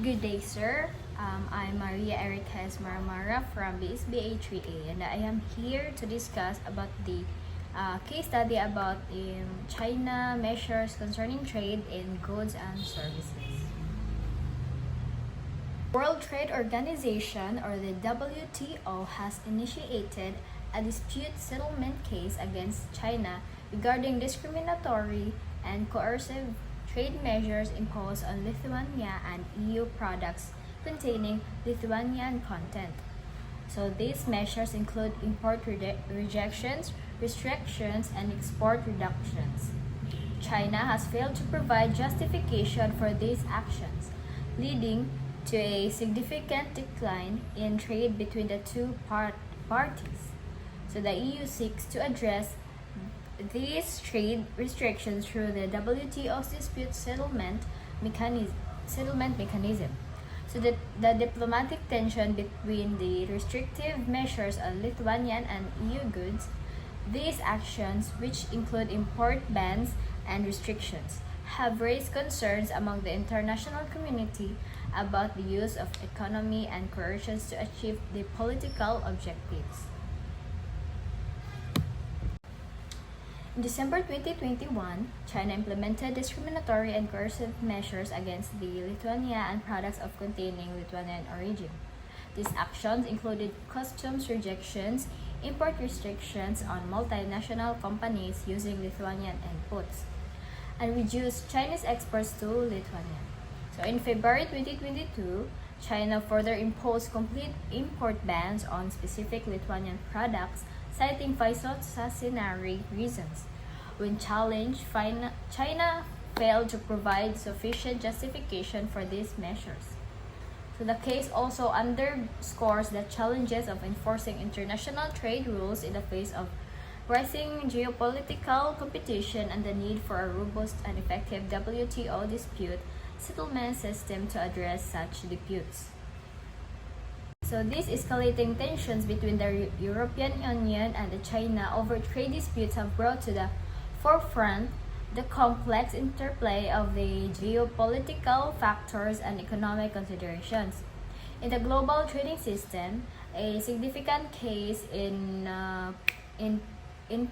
Good day, sir. I'm Maria Ericas Maramara from BSBA 3A, and I am here to discuss about the case study about China measures concerning trade in goods and services. World Trade Organization, or the WTO, has initiated a dispute settlement case against China regarding discriminatory and coercive trade measures imposed on Lithuania and EU products containing Lithuanian content. So these measures include import rejections, restrictions, and export reductions. China has failed to provide justification for these actions, leading to a significant decline in trade between the two parties. So the EU seeks to address these trade restrictions through the WTO's dispute settlement mechanism. So the diplomatic tension between the restrictive measures on Lithuanian and EU goods, these actions, which include import bans and restrictions, have raised concerns among the international community about the use of economy and coercions to achieve the political objectives. In December 2021, China implemented discriminatory and coercive measures against the Lithuania and products of containing Lithuanian origin. These actions included customs rejections, import restrictions on multinational companies using Lithuanian inputs, and reduced Chinese exports to Lithuania. So in February 2022, China further imposed complete import bans on specific Lithuanian products, citing phytosanitary reasons. When challenged, China failed to provide sufficient justification for these measures. So the case also underscores the challenges of enforcing international trade rules in the face of rising geopolitical competition and the need for a robust and effective WTO dispute settlement system to address such disputes. So these escalating tensions between the European Union and China over trade disputes have brought to the forefront the complex interplay of the geopolitical factors and economic considerations. In the global trading system, a significant case in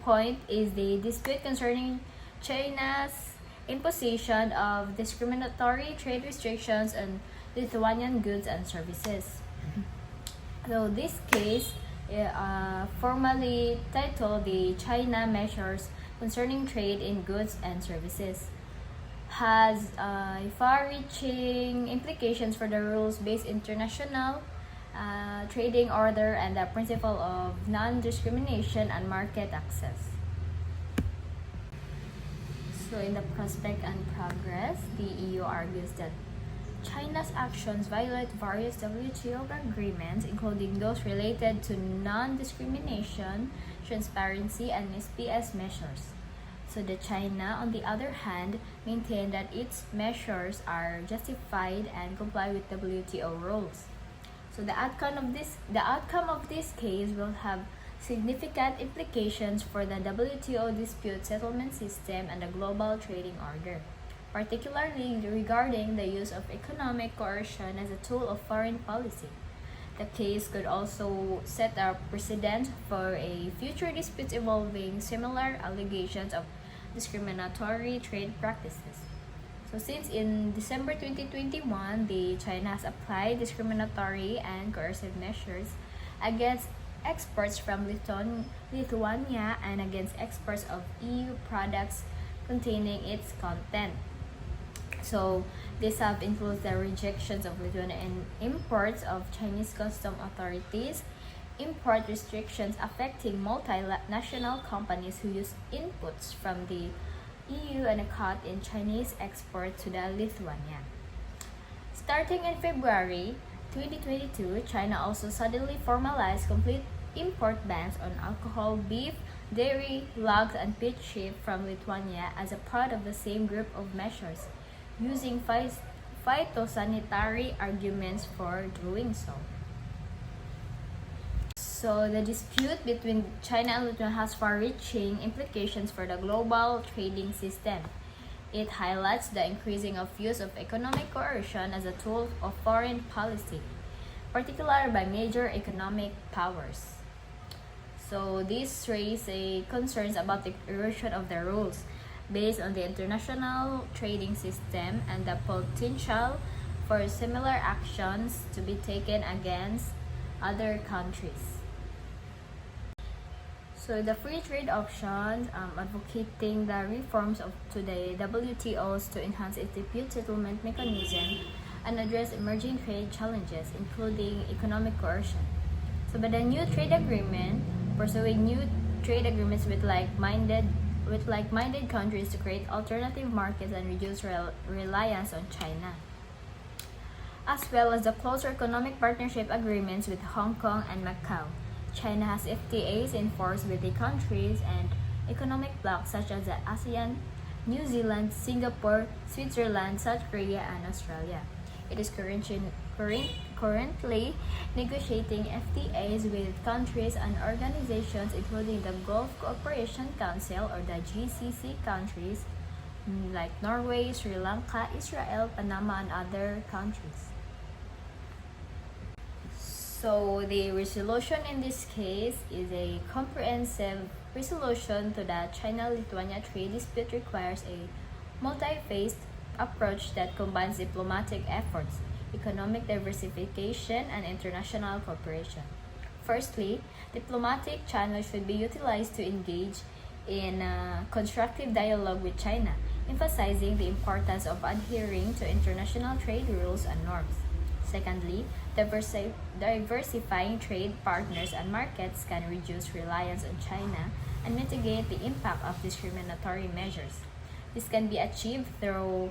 point is the dispute concerning China's imposition of discriminatory trade restrictions on Lithuanian goods and services. So this case, formally titled the China Measures Concerning Trade in Goods and Services, has far-reaching implications for the rules-based international trading order and the principle of non-discrimination and market access. So in the prospect and progress, the EU argues that China's actions violate various WTO agreements, including those related to non-discrimination, transparency, and SPS measures. So the China, on the other hand, maintained that its measures are justified and comply with WTO rules. So the outcome of this case will have significant implications for the WTO dispute settlement system and the global trading order, particularly regarding the use of economic coercion as a tool of foreign policy. The case could also set a precedent for a future disputes involving similar allegations of discriminatory trade practices. So since in December 2021, China has applied discriminatory and coercive measures against exports from Lithuania and against exports of EU products containing its content. So these have included the rejections of Lithuanian imports of Chinese custom authorities, import restrictions affecting multinational companies who use inputs from the EU and a cut in Chinese export to the Lithuania. Starting in February 2022, China also suddenly formalized complete import bans on alcohol, beef, dairy, logs, and peach sheep from Lithuania as a part of the same group of measures, using phytosanitary arguments for doing so. So the dispute between China and Lithuania has far-reaching implications for the global trading system. It highlights the increasing of use of economic coercion as a tool of foreign policy, particularly by major economic powers. So this raises concerns about the erosion of the rules based on the international trading system and the potential for similar actions to be taken against other countries. So the free trade options, advocating the reforms to the WTOs to enhance its dispute settlement mechanism and address emerging trade challenges, including economic coercion. So by the new trade agreement, pursuing new trade agreements with like-minded countries to create alternative markets and reduce reliance on China, as well as the closer economic partnership agreements with Hong Kong and Macau. China has FTAs in force with the countries and economic blocs such as the ASEAN, New Zealand, Singapore, Switzerland, South Korea, and Australia. It is currently negotiating FTAs with countries and organizations including the Gulf Cooperation Council or the GCC countries like Norway, Sri Lanka, Israel, Panama, and other countries. So the resolution in this case is a comprehensive resolution to the China-Lithuania trade dispute requires a multi-phased approach that combines diplomatic efforts, economic diversification, and international cooperation. Firstly, diplomatic channels should be utilized to engage in constructive dialogue with China, emphasizing the importance of adhering to international trade rules and norms. Secondly, diversifying trade partners and markets can reduce reliance on China and mitigate the impact of discriminatory measures. This can be achieved through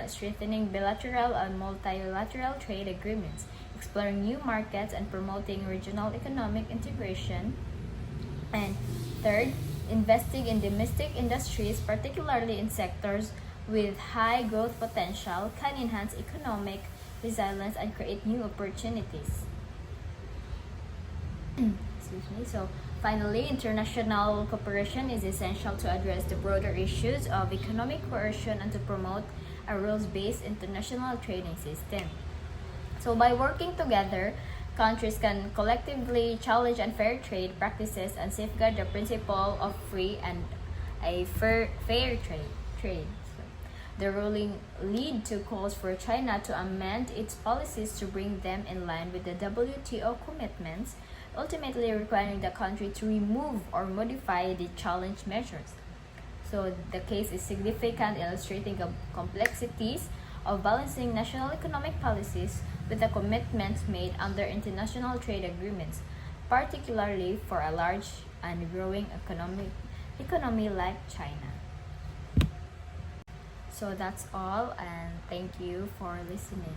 strengthening bilateral and multilateral trade agreements, exploring new markets, and promoting regional economic integration. And third, investing in domestic industries, particularly in sectors with high growth potential, can enhance economic resilience and create new opportunities. Excuse me. So, finally, international cooperation is essential to address the broader issues of economic coercion and to promote a rules-based international trading system. So, by working together, countries can collectively challenge unfair trade practices and safeguard the principle of free and a fair trade. The ruling lead to calls for China to amend its policies to bring them in line with the WTO commitments, ultimately requiring the country to remove or modify the challenge measures. So the case is significant, illustrating the complexities of balancing national economic policies with the commitments made under international trade agreements, particularly for a large and growing economy like China. So that's all, and thank you for listening.